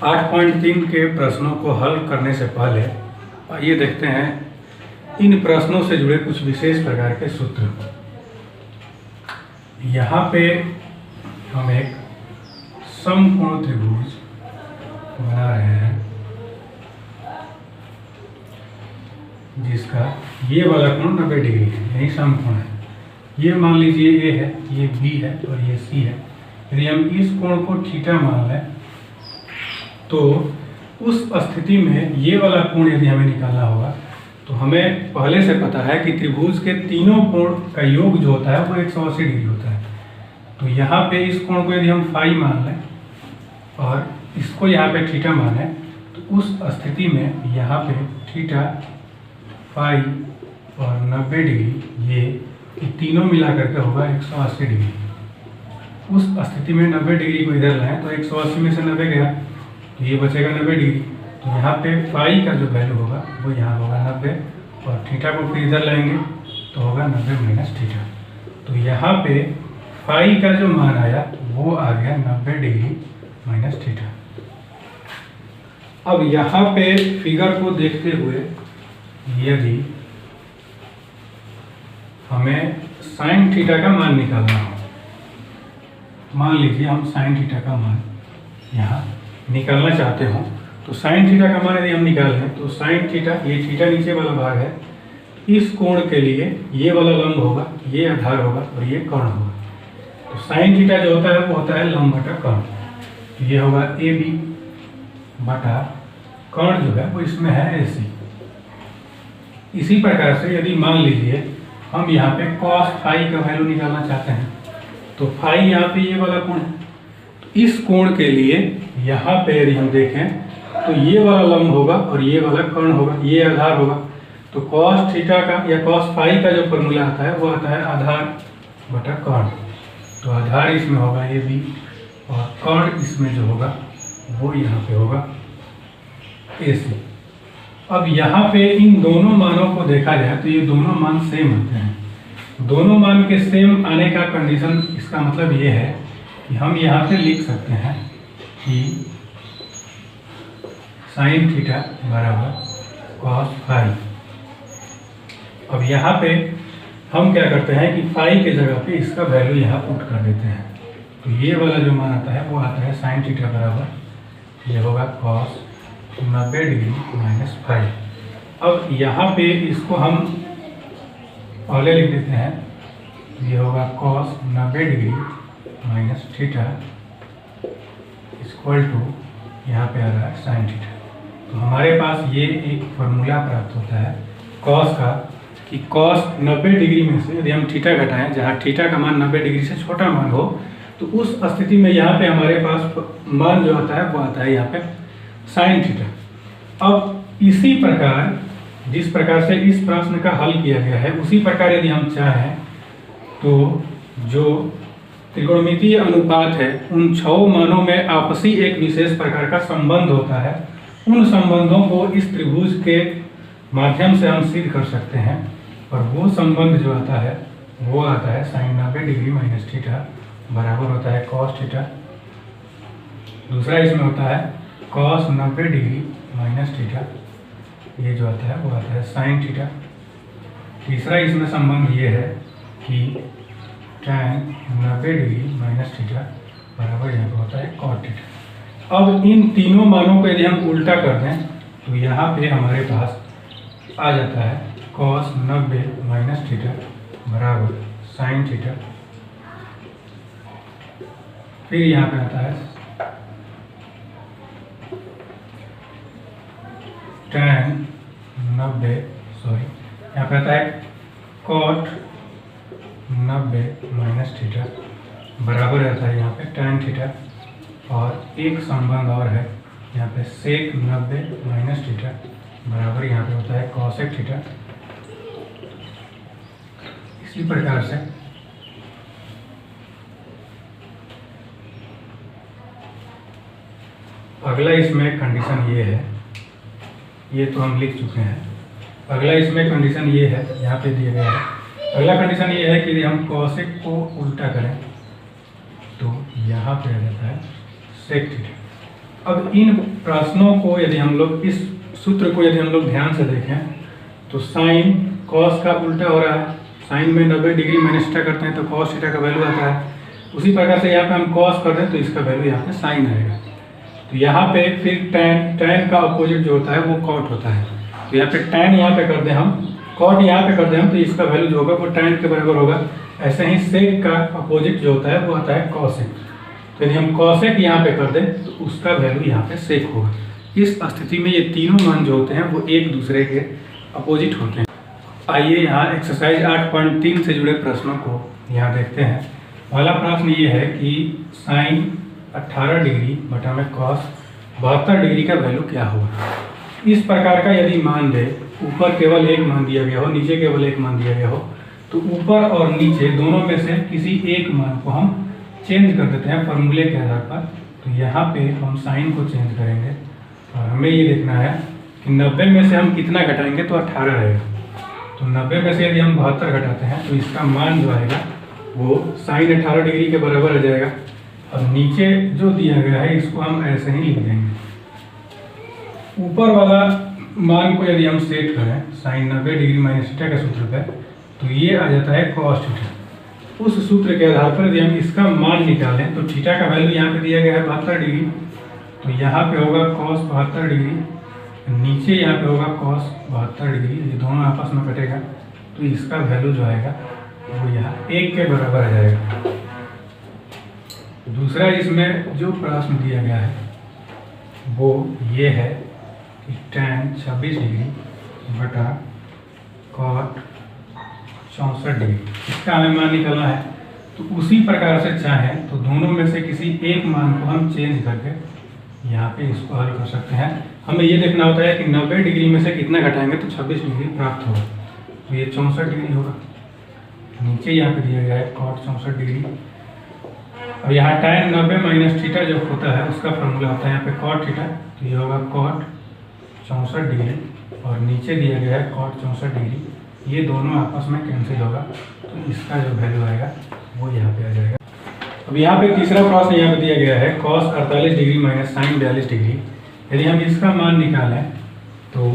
8.3 के प्रश्नों को हल करने से पहले आइए देखते हैं इन प्रश्नों से जुड़े कुछ विशेष प्रकार के सूत्र। यहाँ पे हम एक समकोण त्रिभुज बना रहे हैं जिसका ये वाला कोण 90 डिग्री है, यही समकोण है। ये मान लीजिए ए है, ये बी है और ये सी है। यदि हम इस कोण को थीटा मान लें तो उस स्थिति में ये वाला कोण यदि हमें निकालना होगा तो हमें पहले से पता है कि त्रिभुज के तीनों कोण का योग जो होता है वो 180 डिग्री होता है। तो यहाँ पे इस कोण को यदि हम फाई मान लें और इसको यहाँ पे थीटा माने तो उस स्थिति में यहाँ पे थीटा, फाई और 90 डिग्री ये तीनों मिला करके होगा 180 डिग्री। उस स्थिति में 90 डिग्री को इधर लाएं तो 180 में से 90 गया तो ये बचेगा 90 डिग्री। तो यहाँ पे फाई का जो वैल्यू होगा वो यहाँ होगा 90 और थीटा को फिर इधर लाएंगे तो होगा 90 माइनस थीटा। तो यहाँ पे फाई का जो मान आया वो आ गया 90 डिग्री माइनस थीटा। अब यहाँ पे फिगर को देखते हुए यदि हमें साइन थीटा का मान निकालना हो, मान लीजिए हम साइन थीटा का मान यहाँ निकालना चाहते हो तो साइन थीटा का मान यदि हम निकाल लें तो साइन थीटा, ये थीटा नीचे वाला भाग है, इस कोण के लिए ये वाला लंब होगा, ये आधार होगा और ये कर्ण होगा। तो साइन थीटा जो होता है वो होता है लंब बटा कर्ण। तो ये होगा ए बी बटा कर्ण जो है वो इसमें है ए सी। इसी प्रकार से यदि मान लीजिए हम यहाँ पे cos फाई का वैल्यू निकालना चाहते हैं तो फाई यहाँ पे ये वाला कोण है, तो इस कोण के लिए यहाँ पे यदि हम देखें तो ये वाला लंब होगा और ये वाला कर्ण होगा, ये आधार होगा। तो cos थीटा का या cos फाई का जो फॉर्मूला आता है वो आता है आधार बटा कर्ण। तो आधार इसमें होगा ए बी और कर्ण इसमें जो होगा वो यहाँ पे होगा ए सी। अब यहाँ पे इन दोनों मानों को देखा जाए तो ये दोनों मान सेम होते हैं। दोनों मान के सेम आने का कंडीशन, इसका मतलब ये है कि हम यहाँ पे लिख सकते हैं कि साइन थीटा बराबर cos फाई। अब यहाँ पे हम क्या करते हैं कि फाई के जगह पे इसका वैल्यू यहाँ पुट कर देते हैं। तो ये वाला जो मान आता है वो आता है साइन थीटा बराबर ये होगा cos 90 डिग्री माइनस फाई। अब यहाँ पे इसको हम पहले लिख देते हैं, ये होगा cos 90 degree minus theta equal to यहाँ पे आ रहा है साइन थीटा। तो हमारे पास ये एक फॉर्मूला प्राप्त होता है cos का कि cos 90 डिग्री में से यदि हम थीटा घटाएं, जहाँ थीटा का मान 90 डिग्री से छोटा मान हो तो उस स्थिति में यहाँ पे हमारे पास मान जो आता है वो आता है यहाँ पे साइन थीटा। अब इसी प्रकार जिस प्रकार से इस प्रश्न का हल किया गया है उसी प्रकार यदि हम चाहें तो जो त्रिकोणमितीय अनुपात है उन 6 मानों में आपसी एक विशेष प्रकार का संबंध होता है, उन संबंधों को इस त्रिभुज के माध्यम से हम सिद्ध कर सकते हैं। और वो संबंध जो आता है वो आता है साइन 90 डिग्री माइनस थीटा बराबर होता है cos थीटा। दूसरा इसमें होता है cos 90 डिग्री माइनस थीटा, ये जो आता है वो आता है साइन थीटा। तीसरा इसमें संबंध ये है कि tan 90 डिग्री माइनस थीटा बराबर यहाँ पर होता है cos थीटा। अब इन तीनों मानों को यदि हम उल्टा कर दें तो यहाँ पे हमारे पास आ जाता है cos 90 माइनस थीटा बराबर साइन थीटा। फिर यहाँ पे आता है tan 90 यहाँ पे आता है cot 90 माइनस थीटा बराबर आता है यहाँ पे tan थीटा। और एक संबंध और है यहाँ पे sec 90 माइनस थीटा बराबर यहाँ पे होता है cosec थीटा। इसी प्रकार से अगला इसमें कंडीशन ये है, ये तो हम लिख चुके हैं। अगला इसमें कंडीशन ये है, यहाँ पे दिया गया है। अगला कंडीशन ये है कि यदि हम cosec को उल्टा करें तो यहाँ पे आ जाता है sec थीटा। अब इन प्रश्नों को यदि हम लोग इस सूत्र को यदि हम लोग ध्यान से देखें तो साइन कॉस का उल्टा हो रहा है। साइन में 90 डिग्री माइनस थीटा करते हैं तो कॉस थीटा का वैल्यू आता है। उसी प्रकार से यहाँ पे हम कॉस कर दें तो इसका वैल्यू यहाँ पे साइन आएगा। तो यहाँ पे फिर टैन का अपोजिट जो होता है वो कॉट होता है। तो यहाँ पे टैन यहाँ पे कर दें हम, कॉट यहाँ पे कर दें हम, तो इसका वैल्यू जो होगा वो टैन के बराबर होगा। ऐसे ही सेक का अपोजिट जो होता है वो आता है कॉसेक। तो यदि हम कॉसेक यहाँ पे कर दें तो उसका वैल्यू यहाँ पे सेक होगा। इस स्थिति में ये तीनों मान जो होते हैं वो एक दूसरे के अपोजिट होते हैं। आइए यहाँ एक्सरसाइज 8.3 से जुड़े प्रश्नों को यहाँ देखते हैं। पहला प्रश्न ये है कि साइन 18 डिग्री बटा में कॉस 72 डिग्री का वैल्यू क्या होगा। इस प्रकार का यदि मान दे, ऊपर केवल एक मान दिया गया हो, नीचे केवल एक मान दिया गया हो, तो ऊपर और नीचे दोनों में से किसी एक मान को हम चेंज कर देते हैं फॉर्मूले के आधार पर। तो यहाँ पे हम साइन को चेंज करेंगे और हमें ये देखना है कि 90 में से हम कितना घटाएंगे तो 18 रहेगा। तो 90 में से यदि हम 72 घटाते हैं तो इसका मान जो आएगा वो साइन 18 डिग्री के बराबर आ जाएगा। और नीचे जो दिया गया है इसको हम ऐसे ही लिख देंगे। ऊपर वाला मान को यदि हम सेट करें साइन 90 डिग्री माइनस थीटा के सूत्र पे, तो ये आ जाता है कॉस थीटा। उस सूत्र के आधार पर यदि हम इसका मान निकालें तो थीटा का वैल्यू यहाँ पे दिया गया है 72 डिग्री, तो यहाँ पे होगा कॉस 72 डिग्री, नीचे यहाँ पे होगा कॉस 72 डिग्री। ये दोनों आपस में कटेगा तो इसका वैल्यू जो आएगा वो यहाँ 1 के बराबर आ जाएगा। दूसरा इसमें जो प्रश्न दिया गया है वो ये है कि tan 26 डिग्री बटा कॉट 64 डिग्री, इसका हमें मान निकालना है। तो उसी प्रकार से चाहें तो दोनों में से किसी एक मान को हम चेंज करके यहाँ पे इसको हल कर सकते हैं। हमें ये देखना होता है कि 90 डिग्री में से कितना घटाएंगे तो 26 डिग्री प्राप्त होगा। तो ये 64 डिग्री होगा। नीचे यहाँ पे दिया गया है कॉट 64 डिग्री। और यहाँ tan 90 माइनस थीटा जो होता है उसका फॉर्मूला होता है यहाँ पे कॉट थीटा, तो ये होगा कॉट 64 डिग्री और नीचे दिया गया है कॉट 64 डिग्री। ये दोनों आपस में कैंसिल होगा तो इसका जो वैल्यू आएगा वो यहाँ पे आ जाएगा। अब यहाँ पे तीसरा प्रश्न यहाँ पे दिया गया है cos 48 degree minus sine 42 degree. यदि हम इसका मान निकालें तो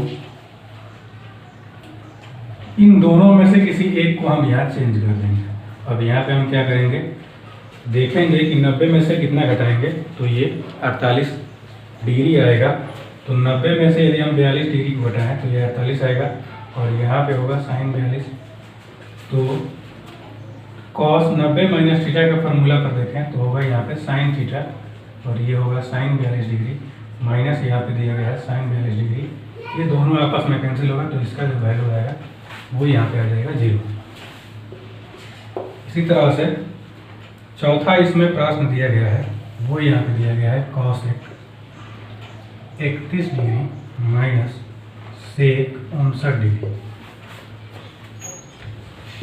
इन दोनों में से किसी एक को हम यहाँ चेंज कर देंगे। अब यहाँ पे हम क्या करेंगे, देखेंगे कि 90 में से कितना घटाएंगे तो ये 48 डिग्री आएगा। तो 90 में से यदि हम 42 डिग्री को घटाएं तो ये 48 आएगा और यहाँ पे होगा साइन 42। तो कॉस 90 माइनस थीटा का फॉर्मूला पर देखें तो होगा यहाँ पे साइन थीटा और ये होगा साइन 42 डिग्री माइनस यहाँ पे दिया गया है साइन 42 डिग्री। ये दोनों आपस में कैंसिल होगा तो इसका जो वैल्यू आएगा वो यहाँ पे आ जाएगा 0। इसी तरह से चौथा इसमें प्रश्न दिया गया है वो यहाँ पे दिया गया है cos 31 degree minus sec 59 degree.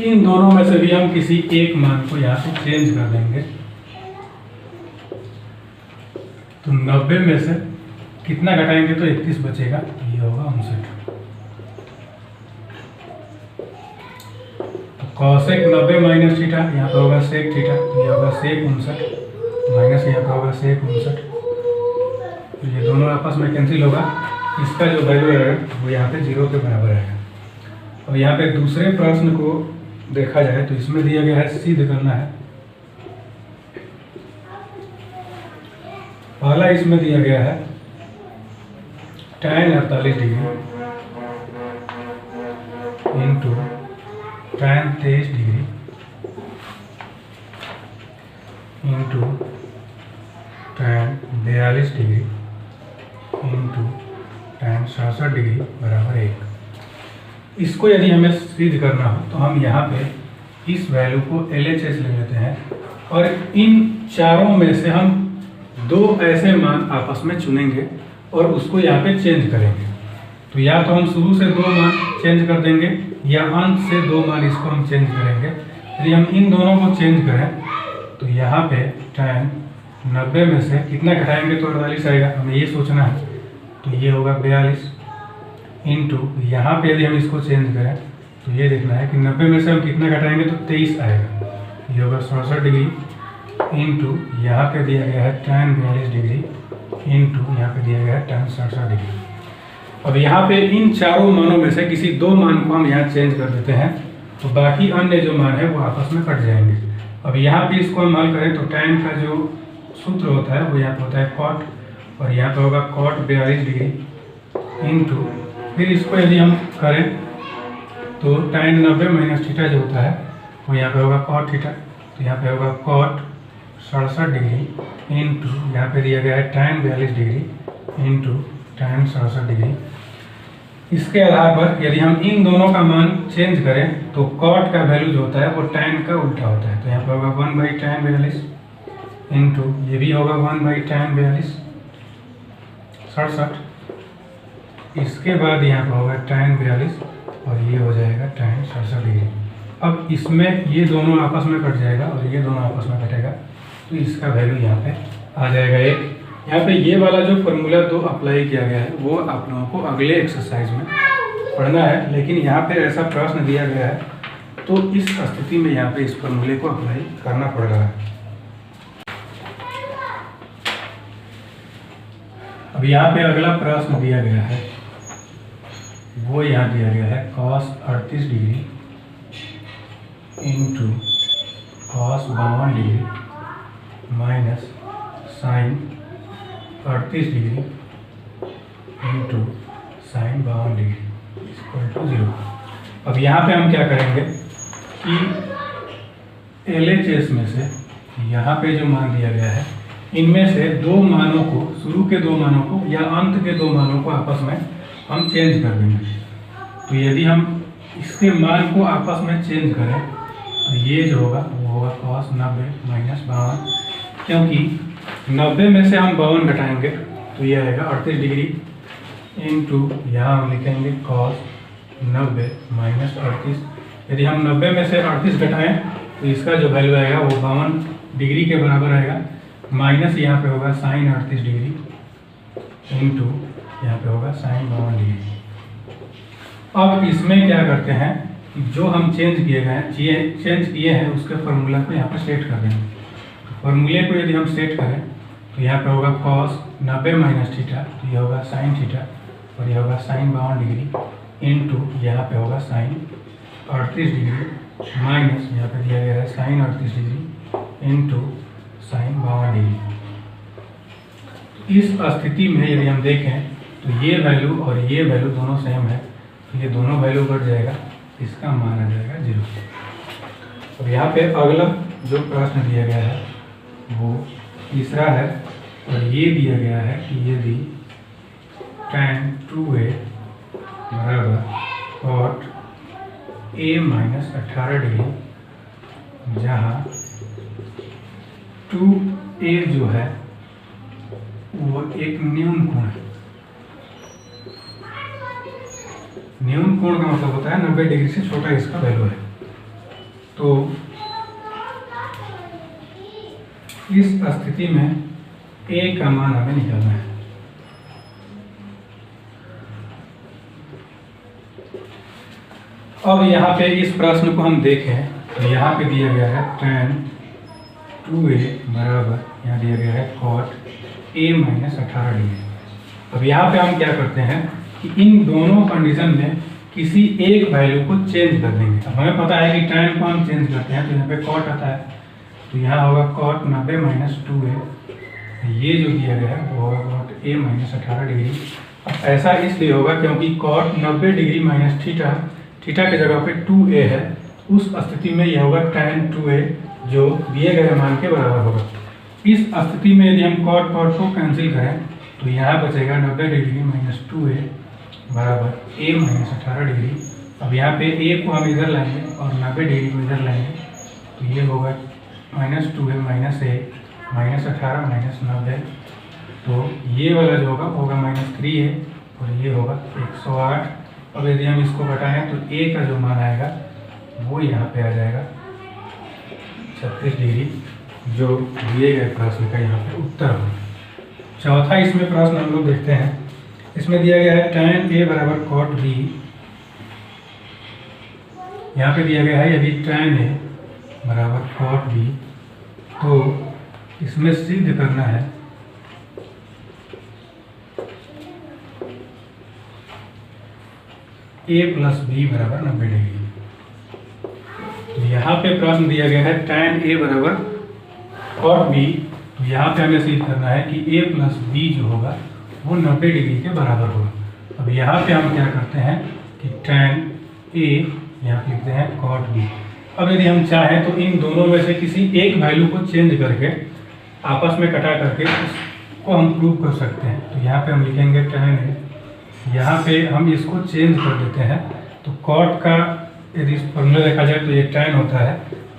इन दोनों में से भी हम किसी एक मान को यहाँ से चेंज कर देंगे। तो 90 में से कितना घटाएंगे तो 31 बचेगा, ये होगा 59। तो कॉसेक 90 माइनस थीटा, यहाँ पे होगा सेक थीटा, ये होगा सेक 59 माइनस यहाँ पे होगा सेक 59। तो ये दोनों आपस में कैंसिल होगा, इसका जो वैल्यू है वो यहाँ पे 0 के बराबर आएगा। और यहाँ पे दूसरे प्रश्न को देखा जाए तो इसमें दिया गया है सिद्ध करना है। पहला इसमें दिया गया है tan 48 degree into tan 23 degree into tan 42 degree into tan 67 degree बराबर 1। इसको यदि हमें सिद्ध करना हो तो हम यहाँ पे इस वैल्यू को LHS ले लेते हैं और इन चारों में से हम दो ऐसे मान आपस में चुनेंगे और उसको यहाँ पे चेंज करेंगे। तो या तो हम शुरू से दो मान चेंज कर देंगे या अंत से दो मान इसको हम चेंज करेंगे। यदि हम इन दोनों को चेंज करें तो यहाँ पे tan 90 में से कितना घटाएंगे तो 48 आएगा, हमें ये सोचना है। तो ये होगा 42 इंटू यहाँ पे यदि हम इसको चेंज करें तो ये देखना है कि 90 में से हम कितना घटाएंगे तो 23 आएगा, ये होगा 67 डिग्री इंटू यहाँ पे दिया गया है tan 42 डिग्री इंटू यहाँ पे दिया गया है tan 67 डिग्री। अब यहाँ पे इन चारों मानों में से किसी दो मान को हम यहाँ चेंज कर देते हैं, तो बाकी अन्य जो मान है वो आपस में कट जाएंगे। अब यहाँ पे इसको हम हल करें तो tan का जो सूत्र होता है वो यहाँ पे होता है cot, और यहाँ पे होगा cot 42 डिग्री इंटू, फिर इसको यदि हम करें तो tan 90 माइनस थीटा जो होता है वो यहाँ पे होगा cot थीटा, तो यहाँ पे होगा cot 67 डिग्री इंटू यहाँ पे दिया गया है tan 42 degree into tan 67 degree. इसके आधार पर यदि हम इन दोनों का मान चेंज करें तो cot का वैल्यू जो होता है वो tan का उल्टा होता है, तो यहाँ पे होगा 1/tan 42 इंटू ये भी होगा 1/tan 42 67। इसके बाद यहाँ पर होगा tan 42 और ये हो जाएगा tan 67 डिग्री। अब इसमें ये दोनों आपस में कट जाएगा और ये दोनों आपस में कटेगा, तो इसका वैल्यू यहाँ पे आ जाएगा 1। यहाँ पे ये वाला जो फॉर्मूला 2 अप्लाई किया गया है वो आप लोगों को अगले एक्सरसाइज में पढ़ना है, लेकिन यहाँ पे ऐसा प्रश्न दिया गया है तो इस स्थिति में यहाँ पे इस फॉर्मूले को अप्लाई करना पड़ रहा है। अब यहाँ पे अगला प्रश्न दिया गया है, वो यहाँ दिया गया है cos 38 degree into cos 52 degree minus sine 38 degree into sine 52 degree equal to 0। अब यहाँ पे हम क्या करेंगे कि LHS में से यहाँ पे जो मान दिया गया है इनमें से दो मानों को, शुरू के दो मानों को या अंत के दो मानों को आपस में हम चेंज कर देंगे। तो यदि हम इसके मान को आपस में चेंज करें तो ये जो होगा वो होगा cos 90 माइनस 52, क्योंकि 90 में से हम 52 घटाएंगे तो ये आएगा 38 डिग्री इंटू यहाँ हम लिखेंगे cos 90 माइनस 38। यदि हम 90 में से 38 घटाएं तो इसका जो वैल्यू आएगा वो 52 डिग्री के बराबर आएगा, माइनस यहाँ पे होगा साइन 38 डिग्री इंटू यहाँ पे होगा साइन 52 डिग्री। अब इसमें क्या करते हैं कि जो हम चेंज किए हैं उसके फार्मूला को यहाँ पर सेट कर देंगे। फार्मूले को यदि हम सेट करें तो यहाँ पे होगा cos 90 माइनस थीटा, तो ये होगा साइन थीटा और ये होगा साइन 52 डिग्री इंटू यहाँ पे होगा साइन 38 डिग्री माइनस यहाँ पे दिया गया है sine 38 degree into sine 52 degree. इस स्थिति में यदि हम देखें तो ये वैल्यू और ये वैल्यू दोनों सेम है, तो ये दोनों वैल्यू बढ़ जाएगा, इसका मान आ जाएगा 0। अब यहाँ पे अगला जो प्रश्न दिया गया है वो तीसरा है और ये दिया गया है कि यदि tan 2a बराबर cot a माइनस 18 डिग्री, जहाँ 2a जो है वो एक न्यून कोण है। न्यून कोण का मतलब होता है 90 डिग्री से छोटा इसका वैल्यू है। तो इस स्थिति में a का मान हमें निकालना है। अब यहाँ पे इस प्रश्न को हम देखें तो यहाँ पे दिया गया है tan 2a बराबर यहाँ दिया गया है cot a माइनस 18 डिग्री। अब यहाँ पे हम क्या करते हैं कि इन दोनों कंडीशन में किसी एक वैल्यू को चेंज कर देंगे। अब हमें पता है कि tan को हम चेंज करते हैं तो यहाँ पे cot आता है, तो यहाँ होगा cot 90 माइनस 2a, ये जो दिया गया है वो होगा cot a माइनस 18 डिग्री। अब ऐसा इसलिए होगा क्योंकि cot 90 degree minus theta, theta की जगह पे 2a है, उस स्थिति में यह होगा tan 2a जो दिए गए मान के बराबर होगा। इस स्थिति में यदि हम cot को कैंसिल करें तो यहाँ बचेगा 90 डिग्री माइनस 2a बराबर a माइनस 18 डिग्री। अब यहाँ पे a को हम इधर लाएंगे और 90 डिग्री को इधर लाएंगे, तो ये होगा minus 2a minus a minus 18 minus 90, तो ये वाला जो होगा माइनस 3a और ये होगा 108। अब यदि हम इसको घटाएं तो a का जो मान आएगा वो यहाँ पे आ जाएगा 36 डिग्री, जो दिए गए प्रश्न का यहाँ पे उत्तर होगा। चौथा इसमें प्रश्न हम लोग देखते हैं। इसमें दिया गया है tan a बराबर cot b। यहाँ पे दिया गया है यदि tan a बराबर cot b, तो इसमें सिद्ध करना है ए प्लस बी बराबर 90 डिग्री। तो यहाँ पे प्रश्न दिया गया है tan ए बराबर cot बी। तो यहाँ पे हमें सिद्ध करना है कि a प्लस बी जो होगा वो 90 डिग्री के बराबर होगा। अब यहाँ पे हम क्या करते हैं कि tan a यहाँ पे लिखते हैं cot b। अब यदि हम चाहें तो इन दोनों में से किसी एक वैल्यू को चेंज करके आपस में कटा करके इसको हम प्रूव कर सकते हैं। तो यहाँ पे हम लिखेंगे tan a, यहाँ पे हम इसको चेंज कर देते हैं। तो cot का यदि फॉर्मूला देखा जाए तो ये tan होता है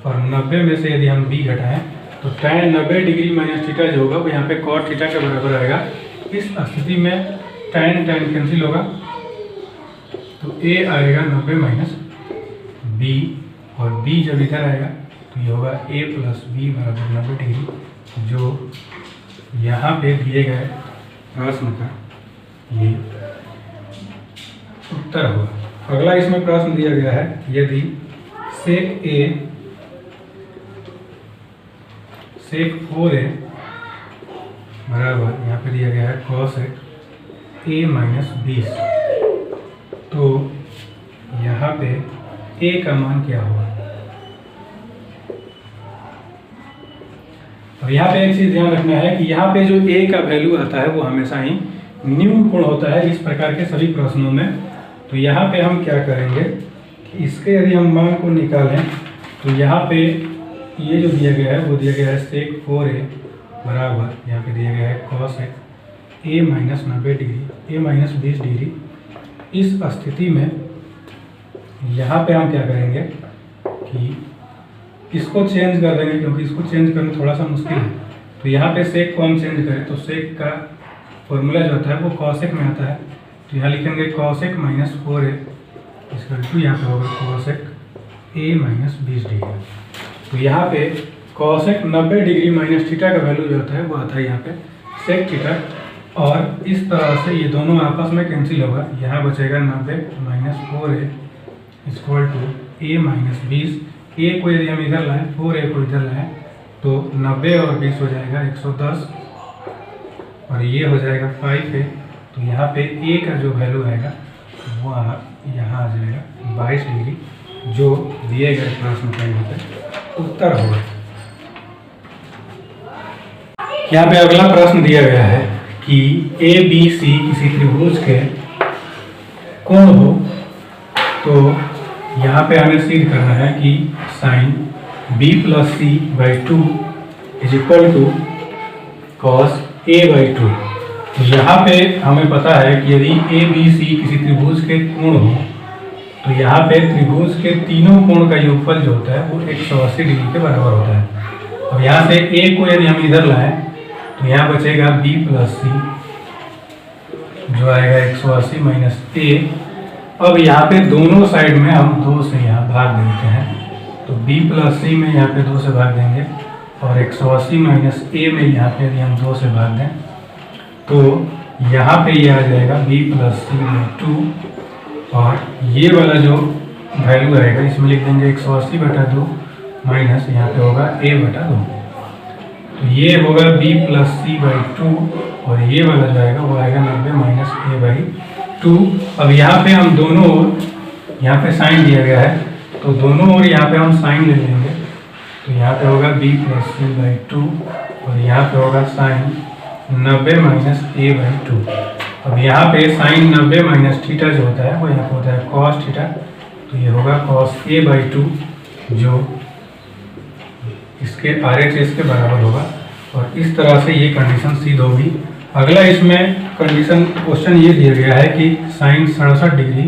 और 90 में से यदि हम b घटाएं तो tan 90 डिग्री माइनस थीटा जो होगा वो यहाँ पे cot थीटा के बराबर आएगा। इस स्थिति में tan कैंसिल होगा तो a आएगा 90 माइनस b और b जब इधर आएगा तो ये होगा a प्लस बी बराबर 90 डिग्री, जो यहाँ पे दिए गए प्रश्न का ये उत्तर होगा। अगला इसमें प्रश्न दिया गया है यदि sec a sec 4a बराबर यहाँ पे दिया गया है cosec a माइनस 20, तो यहाँ पे a का मान क्या होगा। और यहाँ पे एक चीज़ ध्यान रखना है कि यहाँ पे जो a का वैल्यू आता है वो हमेशा ही न्यून पूर्ण होता है इस प्रकार के सभी प्रश्नों में। तो यहाँ पे हम क्या करेंगे कि इसके यदि हम मान को निकालें तो यहाँ पे ये जो दिया गया है वो दिया गया है sec 4a बराबर यहाँ पे दिया गया है cosec a minus 90 degree a minus 20 degree. इस स्थिति में यहाँ पे हम क्या करेंगे कि इसको चेंज कर देंगे, क्योंकि इसको चेंज करना थोड़ा सा मुश्किल है। तो यहाँ पे sec को हम चेंज करें तो sec का फॉर्मूला जो होता है वो cosec में आता है। तो यहाँ लिखेंगे cosec माइनस 4a इसका टू यहाँ पे होगा cosec a माइनस 20 डिग्री। तो यहाँ पे cosec 90 डिग्री माइनस थीटा का वैल्यू जो होता है वो आता है यहाँ पे sec थीटा, और इस तरह से ये दोनों आपस में कैंसिल होगा। यहाँ बचेगा 90 minus 4a equal to a minus 20। a को यदि हम इधर लाएँ 4a को इधर लाएँ तो 90 और 20 हो जाएगा 110 और ये हो जाएगा 5a। तो यहाँ पे a का जो वैल्यू आएगा वो यहाँ आ जाएगा 22 डिग्री, जो दिए गए प्रश्न का यहाँ पे उत्तर होगा। यहाँ पे अगला प्रश्न दिया गया है कि ए बी सी किसी त्रिभुज के कोण हो, तो यहाँ पे हमें सिद्ध करना है कि sine b plus C by 2 is equal to cos a by 2। तो यहाँ पे हमें पता है कि यदि ए बी सी किसी त्रिभुज के कोण हो तो यहाँ पे त्रिभुज के तीनों कोण का योगफल जो होता है वो 180 डिग्री के बराबर होता है। अब यहाँ से a को यदि हम इधर लाएं तो यहाँ बचेगा b प्लस सी जो आएगा 180 माइनस a। अब यहाँ पे दोनों साइड में हम 2 से यहाँ भाग देते हैं, तो b प्लस सी में यहाँ पे 2 से भाग देंगे और 180 माइनस a में यहाँ पे यदि हम 2 से भाग दें तो यहाँ पे ये आ जाएगा b प्लस सी में 2, और ये वाला जो वैल्यू आएगा इसमें लिख देंगे 180 बटा 2 माइनस यहाँ पे होगा a बटा 2। तो ये होगा b प्लस सी बाई 2 और ये वाला जो आएगा वो आएगा 90 माइनस a बाई 2। अब यहाँ पे हम दोनों ओर यहाँ पे साइन दिया गया है तो दोनों ओर यहाँ पे हम साइन ले लेंगे। तो यहाँ पे होगा b प्लस सी बाई 2 और यहाँ पे होगा साइन 90 माइनस a बाई 2। अब यहाँ पे साइन 90 माइनस थीटा जो होता है वो यहाँ पे होता है कॉस थीटा, तो ये होगा कॉस a बाई 2 जो इसके RHS के बराबर होगा। और इस तरह से ये कंडीशन सिद्ध होगी। अगला इसमें कंडीशन क्वेश्चन ये दिया गया है कि sine 67 degree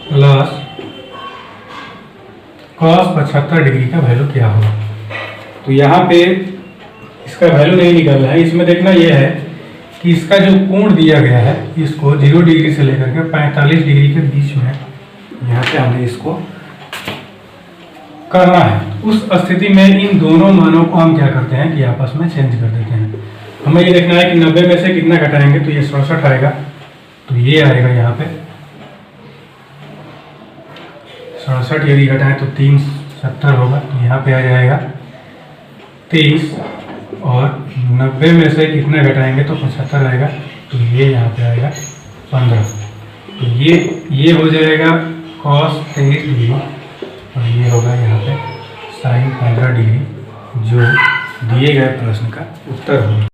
plus cos 75 degree का वैल्यू क्या होगा। तो यहाँ पे इसका वैल्यू नहीं निकालना है, इसमें देखना यह है कि इसका जो कोण दिया गया है इसको 0 डिग्री से लेकर के 45 डिग्री के बीच में यहाँ पे हमें इसको करना है। उस स्थिति में इन दोनों मानों को हम क्या करते हैं कि आपस में चेंज कर देते हैं। हमें ये देखना है कि 90 में से कितना घटाएंगे, तो ये 67 आएगा, तो ये आएगा यहाँ पे 67 यदि घटाएं तो 370 होगा, तो यहाँ पे आ जाएगा 23 और 90 में से कितना घटाएंगे तो 75 आएगा, तो ये यहाँ पे आएगा 15। तो ये हो जाएगा cos 23 डिग्री और ये होगा यहाँ पे sin 15 डिग्री, जो दिए गए प्रश्न का उत्तर होगा।